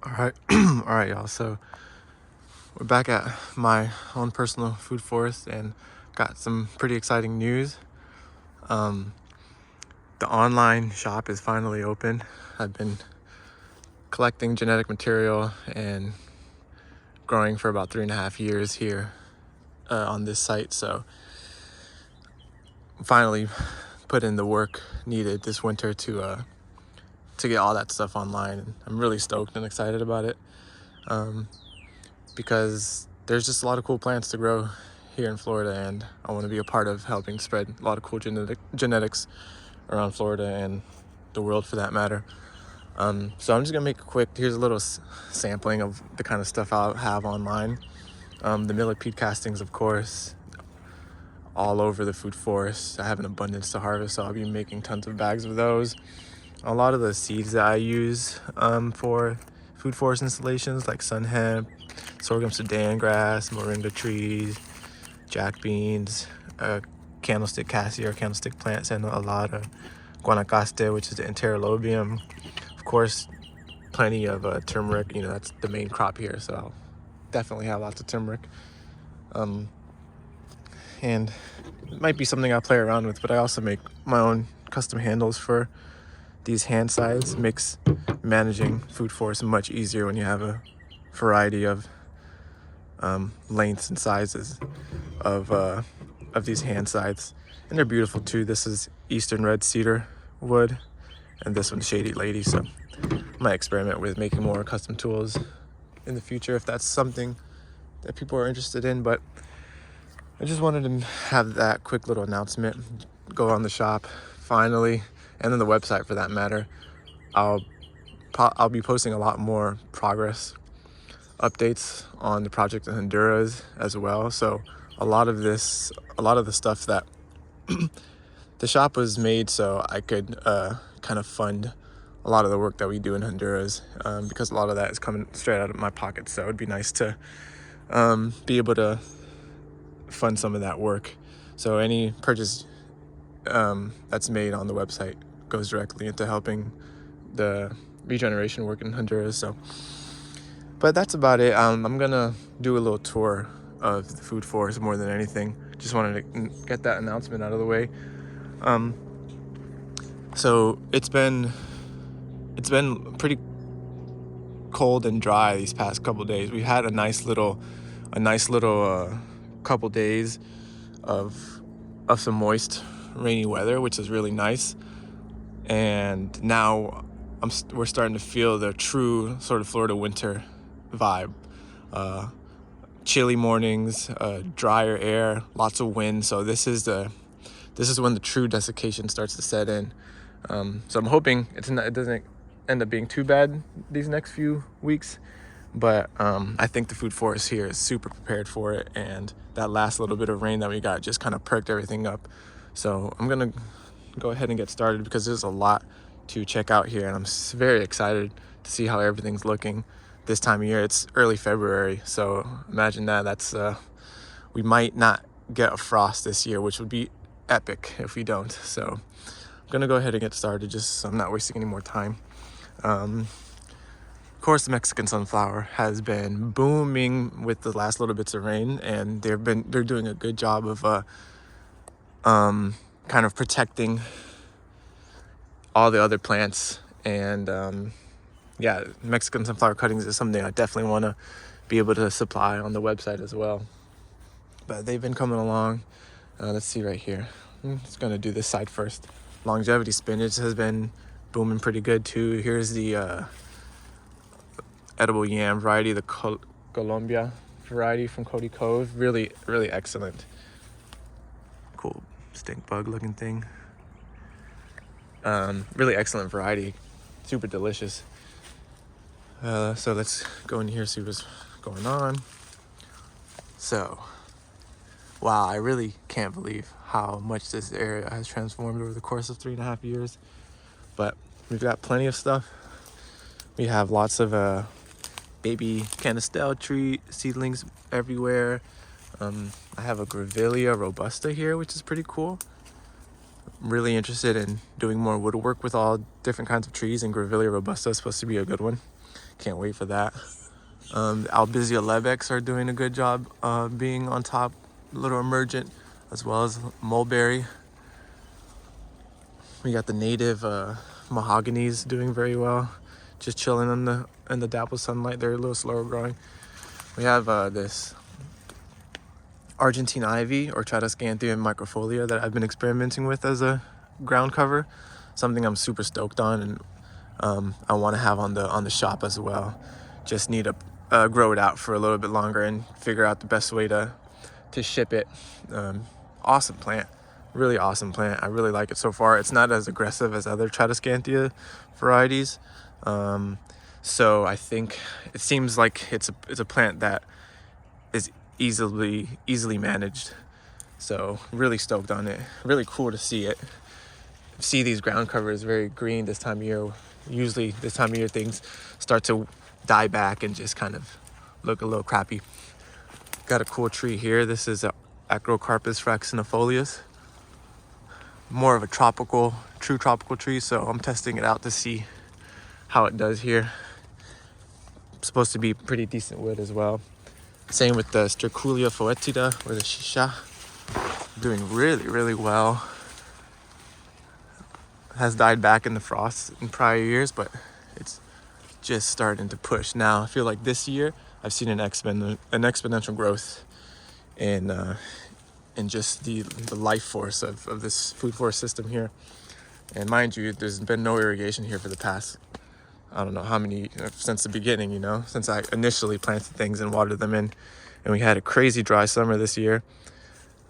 All right, all right, y'all. So we're back at my own personal food forest and got some pretty exciting news. Um, the online shop is finally open. I've been collecting genetic material and growing for about 3.5 years here on this site. So finally put in the work needed this winter to get all that stuff online. And I'm really stoked and excited about it. Because there's just a lot of cool plants to grow here in Florida, and I want to be a part of helping spread a lot of cool genetics around Florida and the world for that matter. So I'm just gonna make a quick, here's a little sampling of the kind of stuff I'll have online. The millipede castings, of course, all over the food forest. I have an abundance to harvest, so I'll be making tons of bags of those. A lot of the seeds that I use for food forest installations, like sun hemp, sorghum Sudan grass, moringa trees, jack beans, candlestick cassia or candlestick plants, and a lot of guanacaste, which is the interlobium. Of course, plenty of turmeric. That's the main crop here, so I'll definitely have lots of turmeric. And it might be something I'll play around with, but I also make my own custom handles for these hand sides. Makes managing food forest much easier when you have a variety of lengths and sizes of these hand sides, and they're beautiful too. This is eastern red cedar wood, and this one's shady lady. So I might experiment with making more custom tools in the future if that's something that people are interested in. But I just wanted to have that quick little announcement go on the shop finally, and then the website for that matter. I'll be posting a lot more progress updates on the project in Honduras as well. So a lot of the stuff that the shop was made so I could kind of fund a lot of the work that we do in Honduras, because a lot of that is coming straight out of my pocket. So it'd be nice to be able to fund some of that work. So any purchase that's made on the website goes directly into helping the regeneration work in Honduras. So, but that's about it. I'm gonna do a little tour of the food forest more than anything. Just wanted to get that announcement out of the way. So it's been pretty cold and dry these past couple days. We had a nice little couple days of some moist, rainy weather, which is really nice. And now we're starting to feel the true sort of Florida winter vibe. Chilly mornings, drier air, lots of wind. So this is when the true desiccation starts to set in. So I'm hoping it doesn't end up being too bad these next few weeks. But I think the food forest here is super prepared for it, and that last little bit of rain that we got just kind of perked everything up. So I'm gonna go ahead and get started because there's a lot to check out here, and I'm very excited to see how everything's looking this time of year. It's early February, so imagine that. That's we might not get a frost this year, which would be epic if we don't. So I'm gonna go ahead and get started, just so I'm not wasting any more time. Of course, the Mexican sunflower has been booming with the last little bits of rain, and they're doing a good job of kind of protecting all the other plants. And Mexican sunflower cuttings is something I definitely want to be able to supply on the website as well. But they've been coming along. Let's see right here. I'm just gonna do this side first. Longevity spinach has been booming pretty good too. Here's the edible yam variety, the Colombia variety from Cody Cove. Really, really excellent. Cool stink bug looking thing. Really excellent variety. Super delicious. So let's go in here, see what's going on. So, wow, I really can't believe how much this area has transformed over the course of 3.5 years. But we've got plenty of stuff. We have lots of baby canistel tree seedlings everywhere. I have a Grevillea robusta here, which is pretty cool. really interested in doing more woodwork with all different kinds of trees, and Grevillea robusta is supposed to be a good one. Can't wait for that. Albizia lebex are doing a good job being on top, a little emergent, as well as mulberry. We got the native mahoganies doing very well, just chilling in the dappled sunlight. They're a little slower growing. We have this Argentine ivy, or Tradescantia microfolia, that I've been experimenting with as a ground cover. Something I'm super stoked on, and I want to have on the shop as well. Just need to grow it out for a little bit longer and figure out the best way to ship it. Awesome plant, really awesome plant. I really like it so far. It's not as aggressive as other Tradescantia varieties, so I think it seems like it's a plant that is easily managed. So really stoked on it. Really cool to see these ground covers very green this time of year. Usually this time of year things start to die back and just kind of look a little crappy. Got a cool tree here. This is a Acrocarpus fraxinifolius. More of a true tropical tree, so I'm testing it out to see how it does here. It's supposed to be pretty decent wood as well. Same with the Sterculia foetida, or the shisha. Doing really well. Has died back in the frost in prior years, but it's just starting to push now. I feel like this year I've seen an exponential growth in just the life force of this food forest system here. And mind you, there's been no irrigation here for the past, I don't know how many, since the beginning, since I initially planted things and watered them in. And we had a crazy dry summer this year.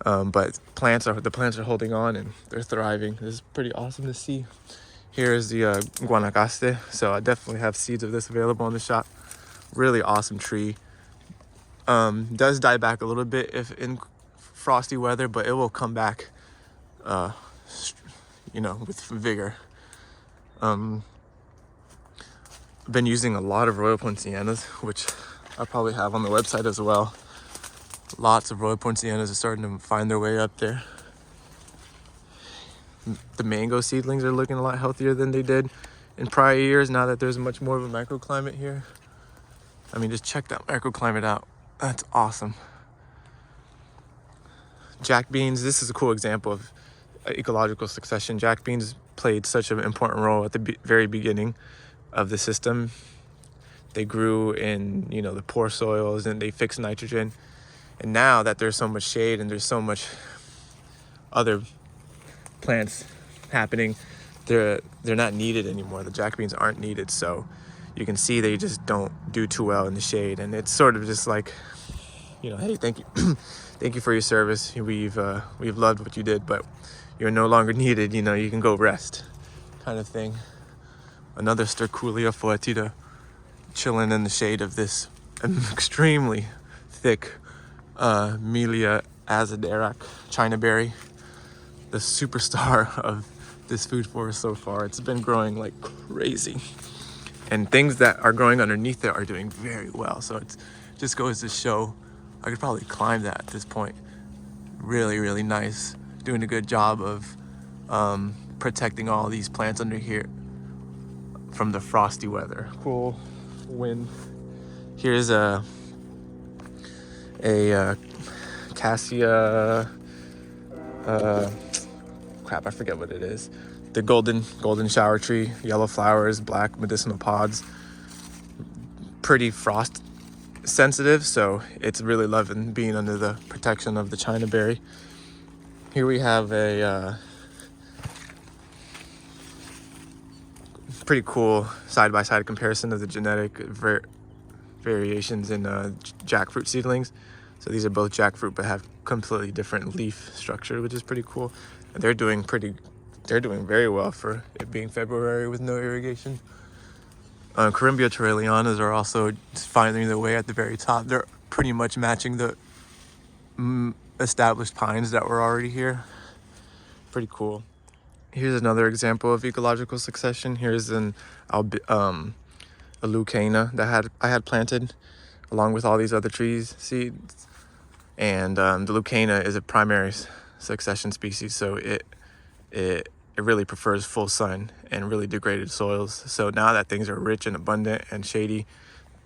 But the plants are holding on and they're thriving. This is pretty awesome to see. Here is the Guanacaste. So I definitely have seeds of this available in the shop. Really awesome tree. Does die back a little bit if in frosty weather, but it will come back, with vigor. I've been using a lot of Royal Poincianas, which I probably have on the website as well. Lots of Royal Poincianas are starting to find their way up there. The mango seedlings are looking a lot healthier than they did in prior years, now that there's much more of a microclimate here. I mean, just check that microclimate out. That's awesome. Jack beans, this is a cool example of ecological succession. Jack beans played such an important role at the very beginning of the system. They grew in, the poor soils, and they fixed nitrogen. And now that there's so much shade and there's so much other plants happening, they're not needed anymore. The jack beans aren't needed, so you can see they just don't do too well in the shade. And it's sort of just like, hey, thank you, thank you for your service. We've loved what you did, but you're no longer needed. You can go rest, kind of thing. Another Sterculia foetida, chilling in the shade of this extremely thick Melia azaderac China berry, the superstar of this food forest so far. It's been growing like crazy, and things that are growing underneath it are doing very well. So it just goes to show I could probably climb that at this point. Really nice. Doing a good job of protecting all these plants under here from the frosty weather. Cool wind. Here's a cassia, crap, I forget what it is. The golden shower tree, yellow flowers, black medicinal pods. Pretty frost sensitive, so it's really loving being under the protection of the China berry. Here we have a pretty cool side-by-side comparison of the genetic variations in jackfruit seedlings. So these are both jackfruit, but have completely different leaf structure, which is pretty cool. And they're doing very well for it being February with no irrigation. Corymbia terrellianas are also finding their way at the very top. They're pretty much matching the established pines that were already here. Pretty cool. Here's another example of ecological succession. Here's a leucaena that I had planted along with all these other trees seeds. And the leucaena is a primary succession species, so it it really prefers full sun and really degraded soils. So now that things are rich and abundant and shady,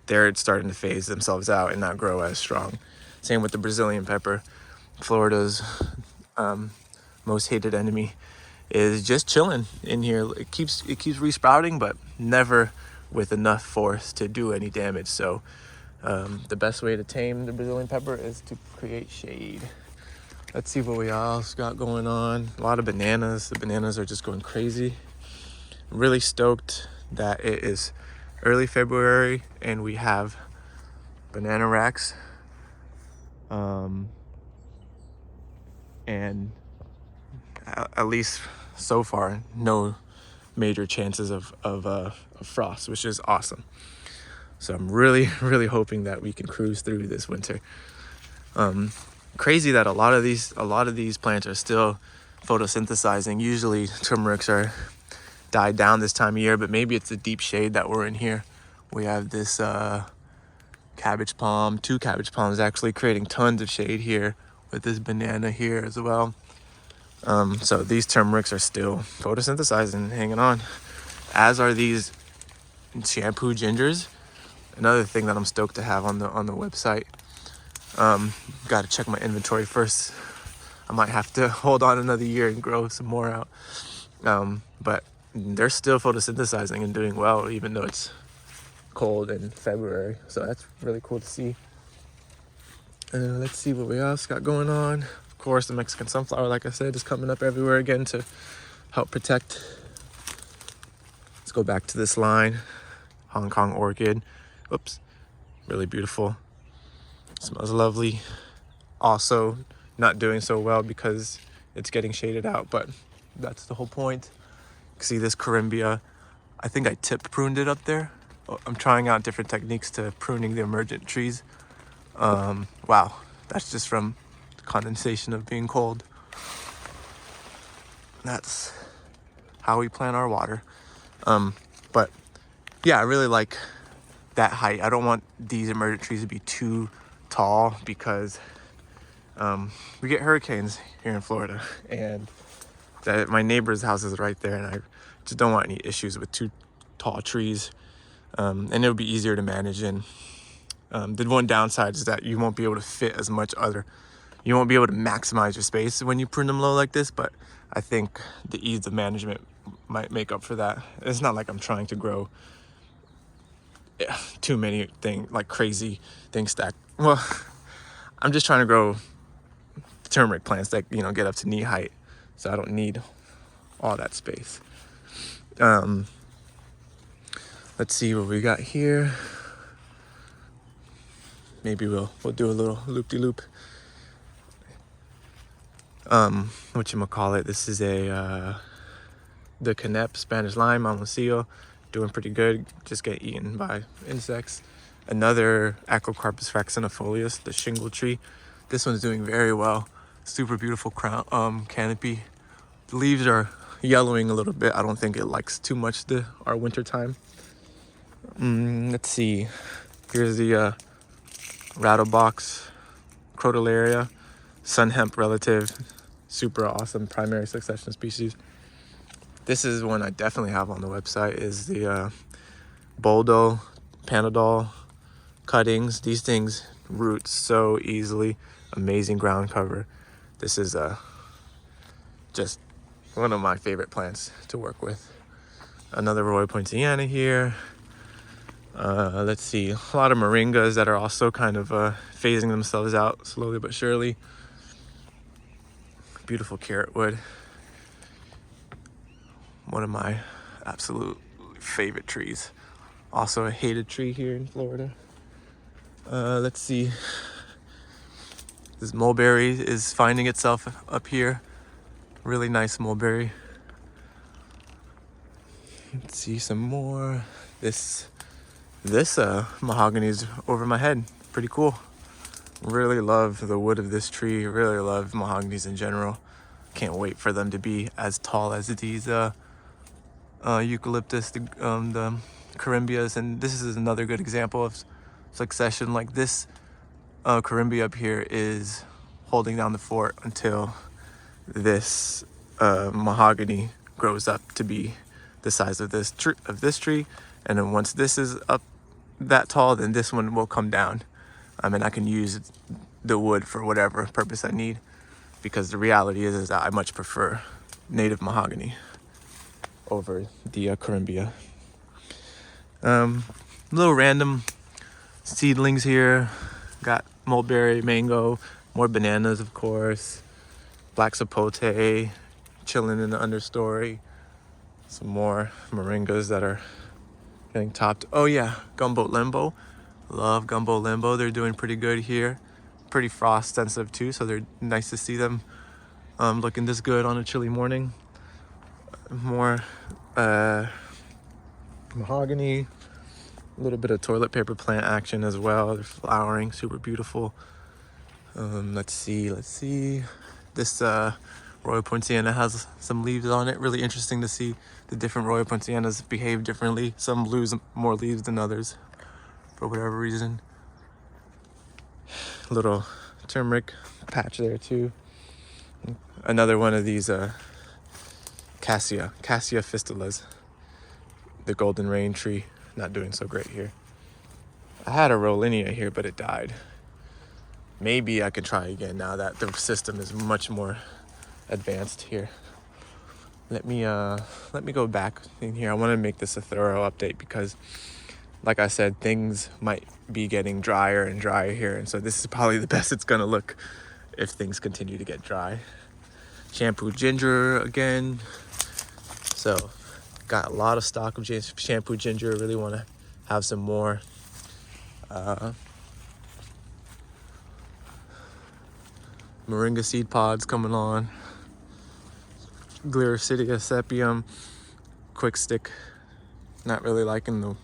they're starting to phase themselves out and not grow as strong. Same with the Brazilian pepper. Florida's most hated enemy is just chilling in here. It keeps resprouting, but never with enough force to do any damage. So the best way to tame the Brazilian pepper is to create shade. Let's see what we else got going on. A lot of bananas. The bananas are just going crazy. I'm really stoked that it is early February and we have banana racks. And at least so far, no major chances of frost, which is awesome. So I'm really, really hoping that we can cruise through this winter. Crazy that a lot of these plants are still photosynthesizing. Usually turmerics are died down this time of year, but maybe it's the deep shade that we're in here. We have this cabbage palm, 2 cabbage palms actually, creating tons of shade here with this banana here as well. So these turmerics are still photosynthesizing, hanging on, as are these shampoo gingers. Another thing that I'm stoked to have on the website. Got to check my inventory first. I might have to hold on another year and grow some more out. But they're still photosynthesizing and doing well, even though it's cold in February. So that's really cool to see. Let's see what we else got going on. Of course, the Mexican sunflower, like I said, is coming up everywhere again to help protect. Let's go back to this line. Hong Kong orchid. Oops. Really beautiful. Smells lovely. Also not doing so well because it's getting shaded out, but that's the whole point. See this Corymbia. I think I tip pruned it up there. I'm trying out different techniques to pruning the emergent trees. Wow, that's just from the condensation of being cold. That's how we plant our water. But yeah, I really like that height. I don't want these emergent trees to be too tall because we get hurricanes here in Florida, and my neighbor's house is right there, and I just don't want any issues with too tall trees. And it'll be easier to manage. And the one downside is that you won't be able to fit as much you won't be able to maximize your space when you prune them low like this, but I think the ease of management might make up for that. It's not like I'm trying to grow too many crazy things stacked. Well, I'm just trying to grow turmeric plants that, get up to knee height. So I don't need all that space. Let's see what we got here. Maybe we'll do a little loop-de-loop. Whatchamacallit, this is the Canep Spanish lime, Mamoncillo, doing pretty good, just getting eaten by insects. Another Acrocarpus vacciniifolius, the shingle tree. This one's doing very well. Super beautiful crown canopy. The leaves are yellowing a little bit. I don't think it likes too much our winter time. Let's see. Here's the rattlebox crotalaria, sun hemp relative, super awesome primary succession species. This is one I definitely have on the website, is the Boldo Panadol cuttings. These things root so easily. Amazing ground cover. This is just one of my favorite plants to work with. Another Roy Poinciana here. Let's see, a lot of moringas that are also kind of phasing themselves out slowly but surely. Beautiful carrot wood. One of my absolute favorite trees. Also a hated tree here in Florida. Let's see. This mulberry is finding itself up here. Really nice mulberry. Let's see some more. This mahogany is over my head. Pretty cool. Really love the wood of this tree. Really love mahoganies in general. Can't wait for them to be as tall as these eucalyptus, the corymbias. And this is another good example of succession. Like this corymbia up here is holding down the fort until this mahogany grows up to be the size of this tree, and then once this is up that tall, then this one will come down. And I can use the wood for whatever purpose I need, because the reality is that I much prefer native mahogany over the Corymbia. Little random seedlings here. Got mulberry, mango, more bananas, of course. Black sapote chilling in the understory. Some more moringas that are getting topped. Oh yeah, gumbo limbo. Love gumbo limbo. They're doing pretty good here. Pretty frost sensitive too, so they're nice to see them looking this good on a chilly morning. More mahogany. A little bit of toilet paper plant action as well. They're flowering, super beautiful. Let's see. This Royal Poinciana has some leaves on it. Really interesting to see the different Royal Poincianas behave differently. Some lose more leaves than others for whatever reason. Little turmeric patch there too. Another one of these cassia fistulas. The golden rain tree, not doing so great here. I had a Rollinia here, but it died. Maybe I could try again now that the system is much more advanced here. Let me go back in here. I want to make this a thorough update because, like I said, things might be getting drier and drier here, and so this is probably the best it's gonna look if things continue to get dry. Shampoo ginger again. So got a lot of stock of shampoo ginger. Really want to have some more. Moringa seed pods coming on. Gliricidia sepium, quick stick. Not really liking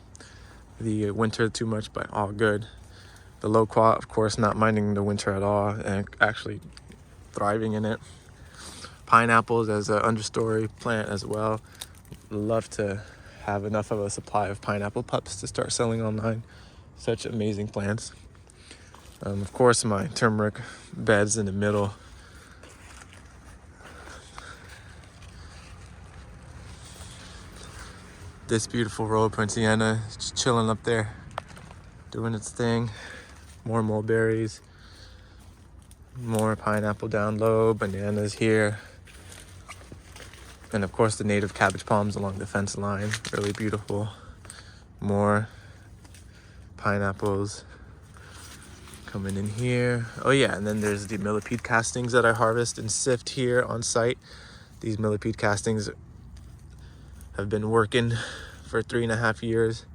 the winter too much, but all good. The loquat, of course, not minding the winter at all and actually thriving in it. Pineapples as an understory plant as well. Love to have enough of a supply of pineapple pups to start selling online. Such amazing plants. Of course, my turmeric beds in the middle. This beautiful Royal Poinciana just chilling up there, doing its thing. More mulberries, more pineapple down low, bananas here. And of course the native cabbage palms along the fence line, really beautiful. More pineapples coming in here. Oh yeah, and then there's the millipede castings that I harvest and sift here on site. These millipede castings have been working for 3.5 years,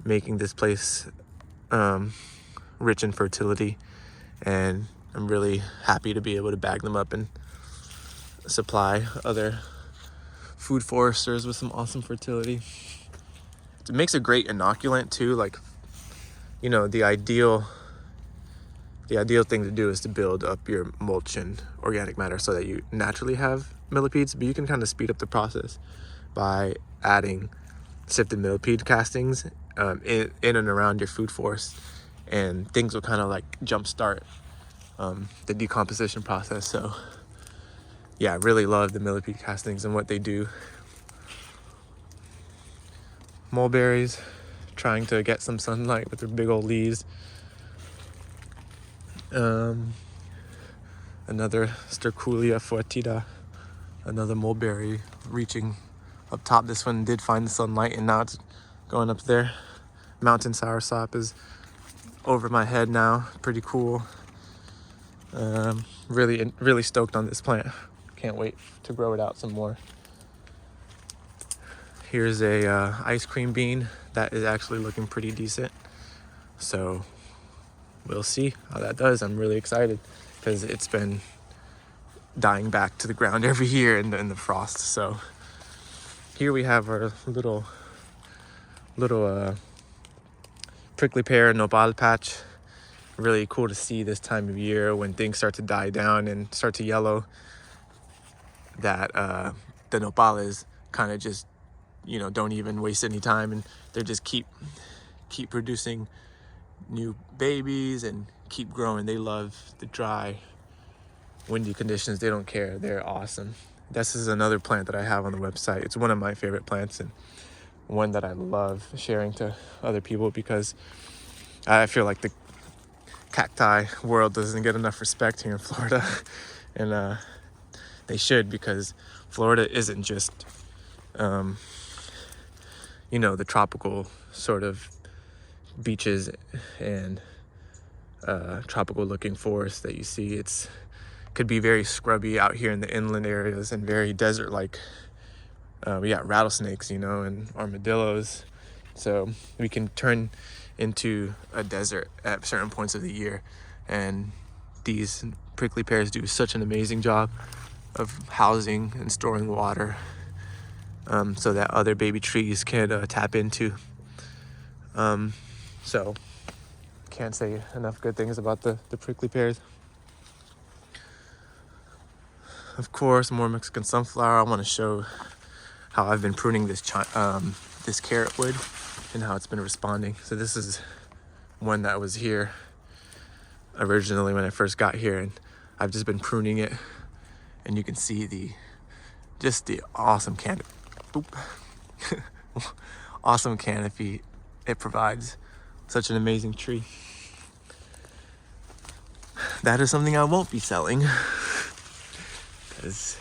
making this place rich in fertility, and I'm really happy to be able to bag them up and supply other food foresters with some awesome fertility. It makes a great inoculant too. Like, you know, the ideal thing to do is to build up your mulch and organic matter so that you naturally have millipedes, but you can kind of speed up the process by adding sifted millipede castings in and around your food forest, and things will kind of like jumpstart the decomposition process. So yeah, I really love the millipede castings and what they do. Mulberries, trying to get some sunlight with their big old leaves. Another Sterculia foetida, another mulberry reaching up top. This one did find the sunlight and now it's going up there. Mountain soursop is over my head now, pretty cool. Really stoked on this plant. Can't wait to grow it out some more. Here's a ice cream bean that is actually looking pretty decent. So we'll see how that does. I'm really excited because it's been dying back to the ground every year in the frost. So here we have our little prickly pear nopal patch. Really cool to see this time of year when things start to die down and start to yellow, that the nopales kind of just, you know, don't even waste any time, and they just keep producing new babies and keep growing. They love the dry, windy conditions. They don't care. They're awesome. This is another plant that I have on the website. It's one of my favorite plants and one that I love sharing to other people because I feel like the cacti world doesn't get enough respect here in Florida. And they should, because Florida isn't just, the tropical sort of beaches and tropical looking forests that you see. It's could be very scrubby out here in the inland areas and very desert like. We got rattlesnakes, and armadillos, so we can turn into a desert at certain points of the year, and these prickly pears do such an amazing job of housing and storing water, so that other baby trees can tap into. So can't say enough good things about the prickly pears. Of course, more Mexican sunflower. I want to show how I've been pruning this carrot wood and how it's been responding. So this is one that was here originally when I first got here, and I've just been pruning it, and you can see the awesome canopy. Awesome canopy it provides. Such an amazing tree. That is something I won't be selling because it's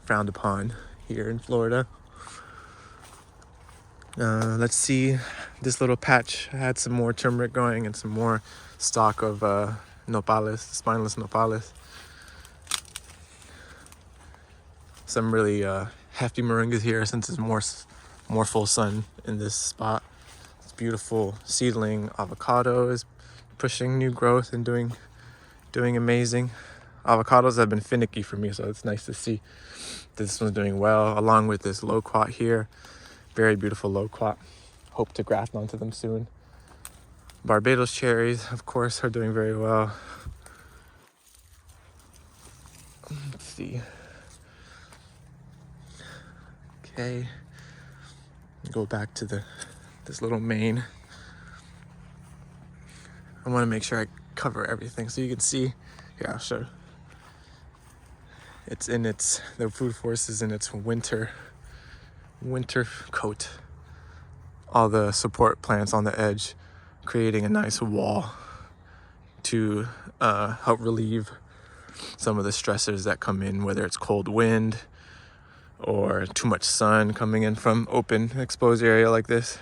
frowned upon here in Florida. Let's see, this little patch had some more turmeric going and some more stalk of nopales, spineless nopales. Some really hefty moringas here since it's more full sun in this spot. It's beautiful seedling avocado is pushing new growth and doing amazing. Avocados have been finicky for me, so it's nice to see this one's doing well, along with this loquat here. Very beautiful loquat. Hope to graft onto them soon. Barbados cherries, of course, are doing very well. Let's see. Okay. Go back to this little mane. I want to make sure I cover everything so you can see. Here, I'll show. The food forest is in its winter coat. All the support plants on the edge, creating a nice wall to help relieve some of the stressors that come in, whether it's cold wind or too much sun coming in from open exposed area like this.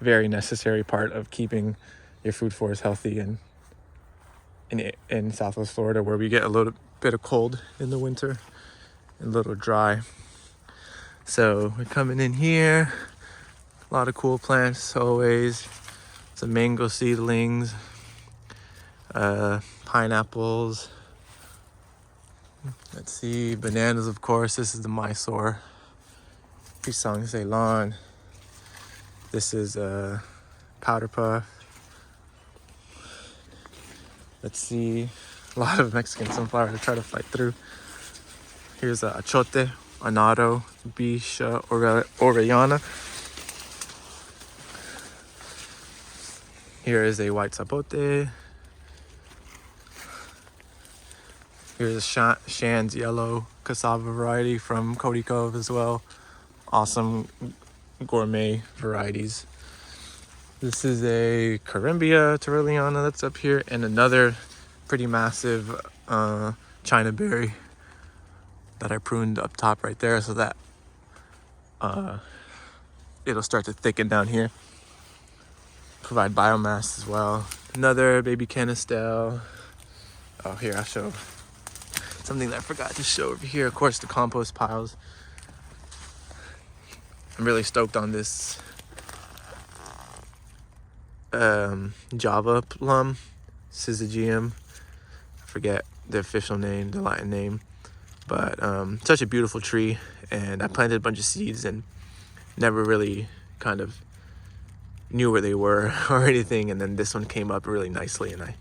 Very necessary part of keeping your food forest healthy in Southwest Florida, where we get a little bit of cold in the winter and a little dry. So we're coming in here. A lot of cool plants always. Some mango seedlings, pineapples. Let's see, bananas, of course. This is the Mysore, Pisang Ceylon. This is powder puff. Let's see, a lot of Mexican sunflower to try to fight through. Here's achote, anado, bisha, orellana. Here is a white zapote. Here's a Shan's yellow cassava variety from Cody Cove as well. Awesome gourmet varieties. This is a Carimbia Torrelliana that's up here, and another pretty massive China berry that I pruned up top right there, so that it'll start to thicken down here. Provide biomass as well. Another baby canistel. Oh, here, I'll show something that I forgot to show over here. Of course, the compost piles. I'm really stoked on this Java plum, Syzygium. I forget the official name, the Latin name, but such a beautiful tree. And I planted a bunch of seeds and never really kind of knew where they were or anything. And then this one came up really nicely, and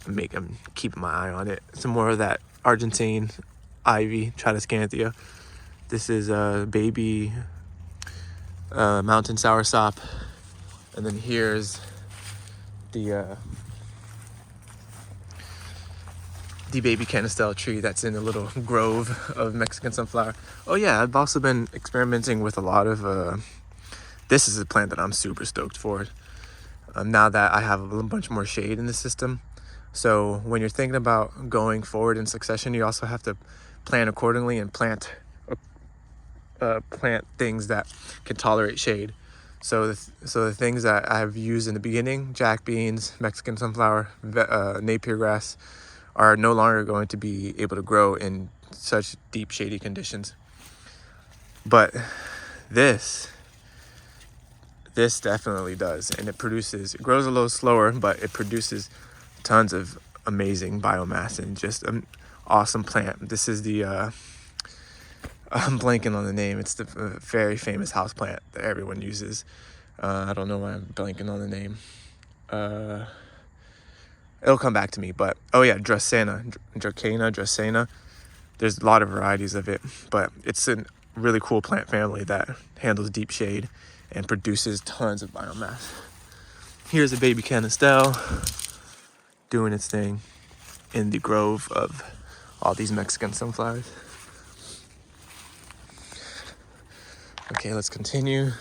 I'm keeping my eye on it. Some more of that Argentine ivy, Tradescanthia. This is a baby mountain soursop. And then here's the the baby canistel tree that's in a little grove of Mexican sunflower. Oh yeah, I've also been experimenting with a lot of, this is a plant that I'm super stoked for. Now that I have a bunch more shade in the system. So when you're thinking about going forward in succession, you also have to plan accordingly and plant things that can tolerate shade. So the things that I've used in the beginning, jack beans, Mexican sunflower, Napier grass, are no longer going to be able to grow in such deep shady conditions. But this definitely does, and it grows a little slower, but it produces tons of amazing biomass and just an awesome plant. This is the I'm blanking on the name. It's the very famous house plant that everyone uses. I don't know why I'm blanking on the name. It'll come back to me, but oh yeah, Dracaena. There's a lot of varieties of it, but it's a really cool plant family that handles deep shade and produces tons of biomass. Here's a baby canistel doing its thing in the grove of all these Mexican sunflowers. Okay, let's continue.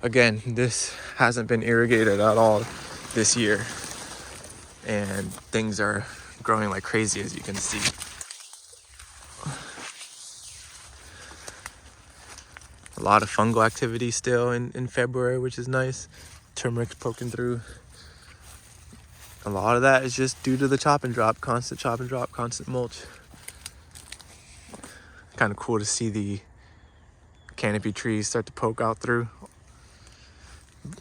Again, this hasn't been irrigated at all this year, and things are growing like crazy, as you can see. A lot of fungal activity still in February, which is nice. Turmeric's poking through. A lot of that is just due to the constant chop and drop, constant mulch. Kind of cool to see the canopy trees start to poke out through.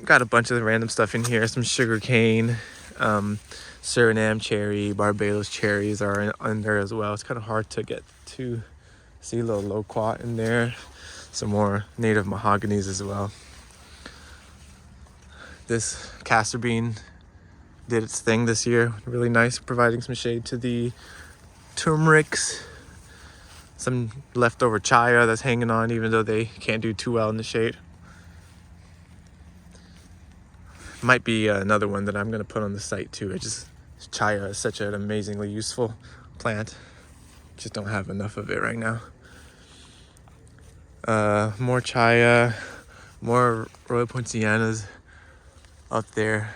Got a bunch of random stuff in here. Some sugar cane, Suriname cherry, Barbados cherries are in there as well. It's kind of hard to get to. See a little loquat in there. Some more native mahoganies as well. This castor bean did its thing this year. Really nice, providing some shade to the turmerics. Some leftover chaya that's hanging on, even though they can't do too well in the shade. Might be another one that I'm going to put on the site too. Chaya is such an amazingly useful plant. Just don't have enough of it right now. More chaya, more Royal Poincianas up there.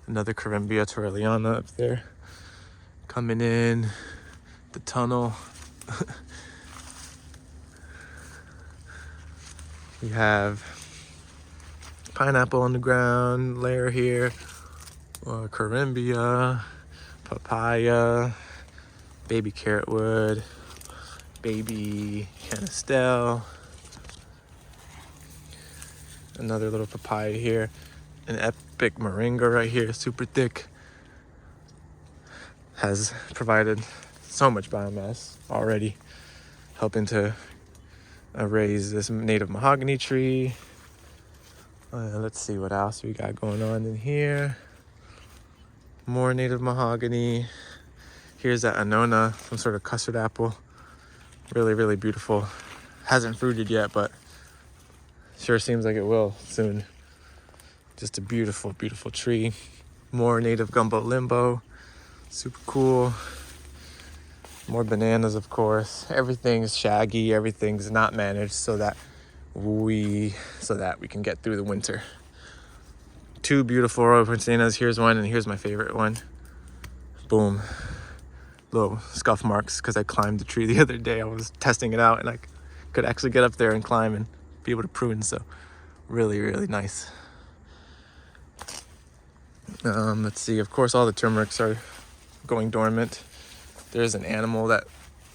Another Corymbia torrelliana up there. Coming in the tunnel. We have pineapple on the ground layer here, Corymbia, papaya, baby carrot wood, baby canistel, another little papaya here, an epic moringa right here, super thick, has provided so much biomass already, helping to raise this native mahogany tree. Let's see what else we got going on in here. More native mahogany. Here's that Annona, some sort of custard apple. Really, really beautiful. Hasn't fruited yet, but sure seems like it will soon. Just a beautiful, beautiful tree. More native gumbo limbo. Super cool. More bananas, of course. Everything's shaggy. Everything's not managed so that we can get through the winter. Two beautiful Royal Poincianas. Here's one, and here's my favorite one. Boom. Little scuff marks because I climbed the tree the other day. I was testing it out, and I could actually get up there and climb and be able to prune. So really, really nice. Let's see. Of course, all the turmerics are going dormant. There's an animal that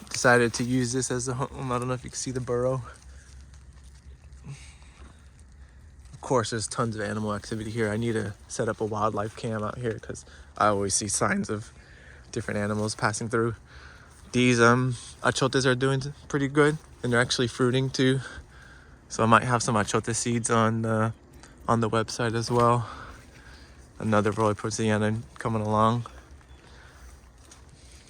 decided to use this as a home. I don't know if you can see the burrow. Of course, there's tons of animal activity here. I need to set up a wildlife cam out here because I always see signs of different animals passing through. These achotes are doing pretty good, and they're actually fruiting too. So I might have some achote seeds on the website as well. Another Royal Poinciana coming along.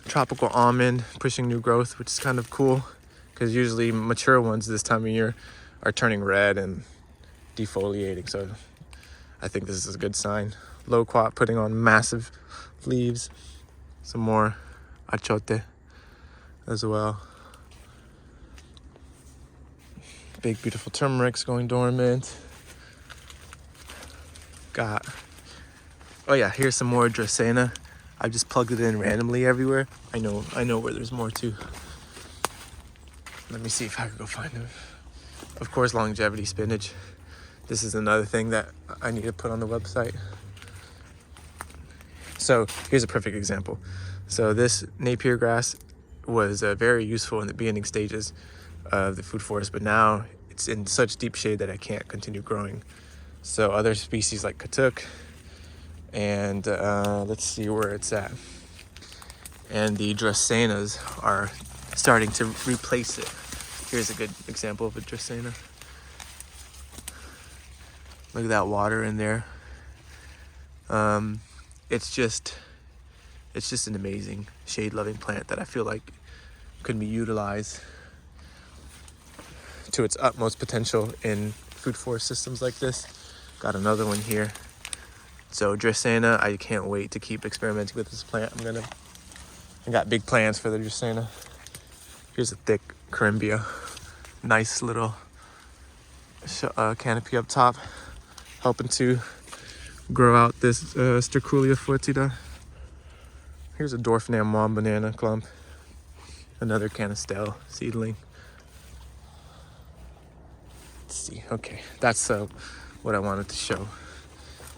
Tropical almond pushing new growth, which is kind of cool because usually mature ones this time of year are turning red and defoliating. So I think this is a good sign. Loquat putting on massive leaves. Some more achote as well. Big beautiful turmeric's going dormant. Got, oh yeah, here's some more Dracaena. I just plugged it in randomly everywhere. I know where there's more too. Let me see if I can go find them. Of course, longevity spinach. This is another thing that I need to put on the website. So here's a perfect example. So this Napier grass was very useful in the beginning stages of the food forest, but now it's in such deep shade that I can't continue growing. So other species like katuk, and let's see where it's at. And the Dracaenas are starting to replace it. Here's a good example of a Dracaena. Look at that water in there. It's just an amazing shade-loving plant that I feel like could be utilized to its utmost potential in food forest systems like this. Got another one here. So Dracaena, I can't wait to keep experimenting with this plant. I got big plans for the Dracaena. Here's a thick Corymbia. Nice little canopy up top, helping to grow out this Sterculia foetida. Here's a dwarf Namwan banana clump. Another canistel seedling. Let's see. Okay, that's what I wanted to show.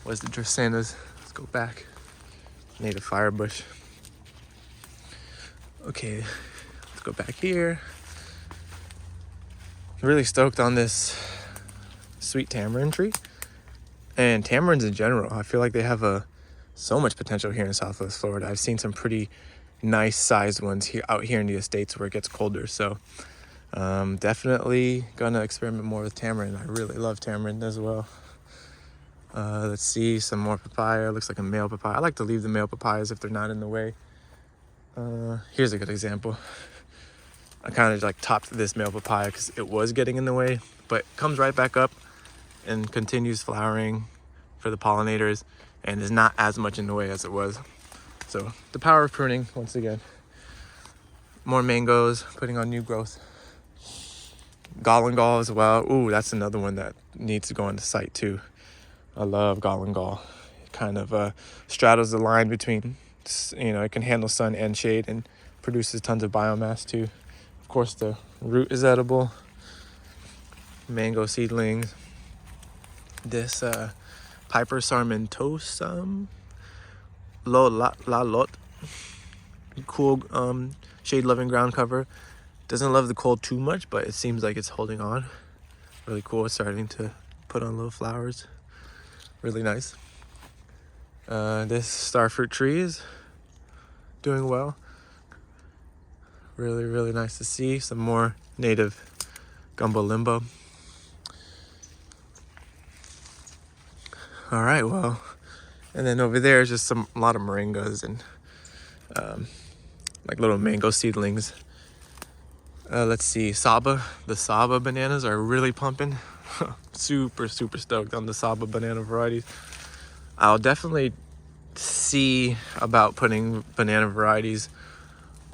Was the Dracaenas. Let's go back. Native firebush. Okay, let's go back here. Really stoked on this sweet tamarind tree. And tamarins in general, I feel like they have so much potential here in Southwest Florida. I've seen some pretty nice sized ones out here in the estates where it gets colder. So definitely gonna experiment more with tamarind. I really love tamarind as well. Let's see, some more papaya. Looks like a male papaya. I like to leave the male papayas if they're not in the way. Here's a good example. I kind of like topped this male papaya because it was getting in the way, but comes right back up and continues flowering for the pollinators and is not as much in the way as it was. So the power of pruning, once again. More mangoes, putting on new growth. Galangal as well. Ooh, that's another one that needs to go on the site too. I love galangal. It kind of straddles the line between, it can handle sun and shade and produces tons of biomass too. Of course, the root is edible. Mango seedlings. This Piper sarmentosum la lot. Cool shade-loving ground cover. Doesn't love the cold too much, but it seems like it's holding on. Really cool. It's starting to put on little flowers. Really nice. This starfruit tree is doing well. Really, really nice to see. Some more native gumbo limbo. All right, well, and then over there is just a lot of moringas and like little mango seedlings. Let's see, Saba. The Saba bananas are really pumping. Super stoked on the Saba banana varieties. I'll definitely see about putting banana varieties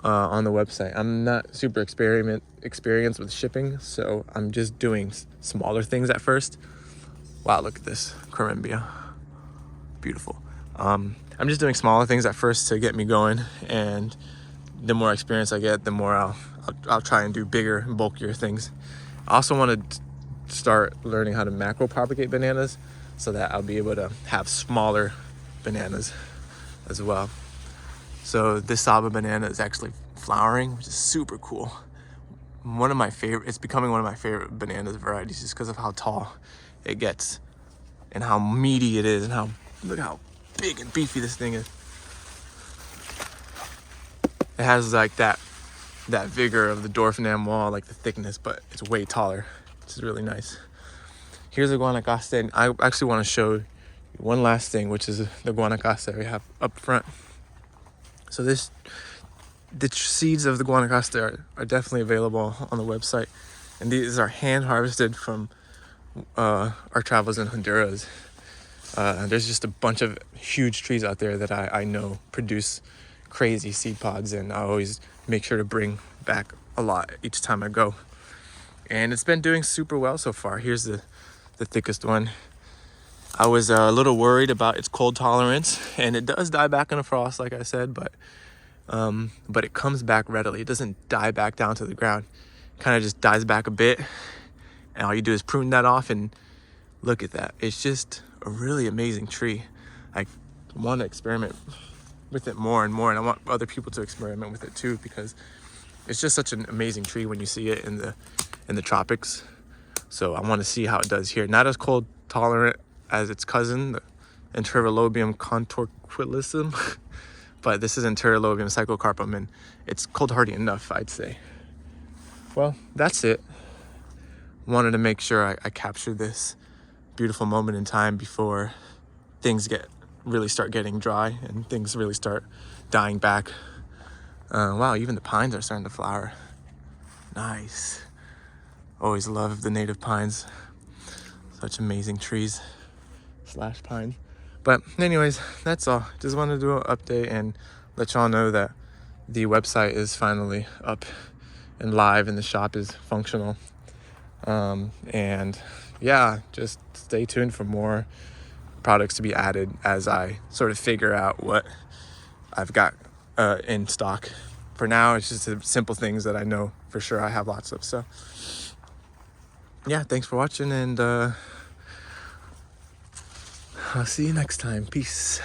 on the website. I'm not super experienced with shipping, so I'm just doing smaller things at first. Wow, look at this Corymbia. Beautiful. I'm just doing smaller things at first to get me going, and the more experience I get, the more I'll try and do bigger and bulkier things. I also want to start learning how to macro propagate bananas so that I'll be able to have smaller bananas as well. So this Saba banana is actually flowering, which is super cool. It's becoming one of my favorite bananas varieties just because of how tall it gets and how meaty it is, and look how big and beefy this thing is. It has like that vigor of the dwarf Namwan, like the thickness, but it's way taller, which is really nice. Here's a guanacaste, and I actually want to show you one last thing, which is the guanacaste we have up front. So the seeds of the guanacaste are definitely available on the website, and these are hand harvested from our travels in Honduras. There's just a bunch of huge trees out there that I know produce crazy seed pods, and I always make sure to bring back a lot each time I go. And it's been doing super well so far. Here's the thickest one. I was a little worried about its cold tolerance, and it does die back in a frost, like I said, but it comes back readily. It doesn't die back down to the ground. It kind of just dies back a bit, and all you do is prune that off, and look at that. It's just a really amazing tree. I want to experiment with it more and more, and I want other people to experiment with it too, because it's just such an amazing tree when you see it in the tropics. So I want to see how it does here. Not as cold tolerant as its cousin, the Enterolobium contorquilism, but this is Enterolobium cyclocarpum, and it's cold hardy enough, I'd say. Well, that's it. Wanted to make sure I captured this beautiful moment in time before things really start getting dry and things really start dying back. Wow, even the pines are starting to flower. Nice. Always loved the native pines. Such amazing trees / pines. But anyways, that's all. Just wanted to do an update and let y'all know that the website is finally up and live and the shop is functional. And yeah, just stay tuned for more products to be added as I sort of figure out what I've got in stock. For now, it's just the simple things that I know for sure I have lots of. So yeah, thanks for watching, and I'll see you next time. Peace.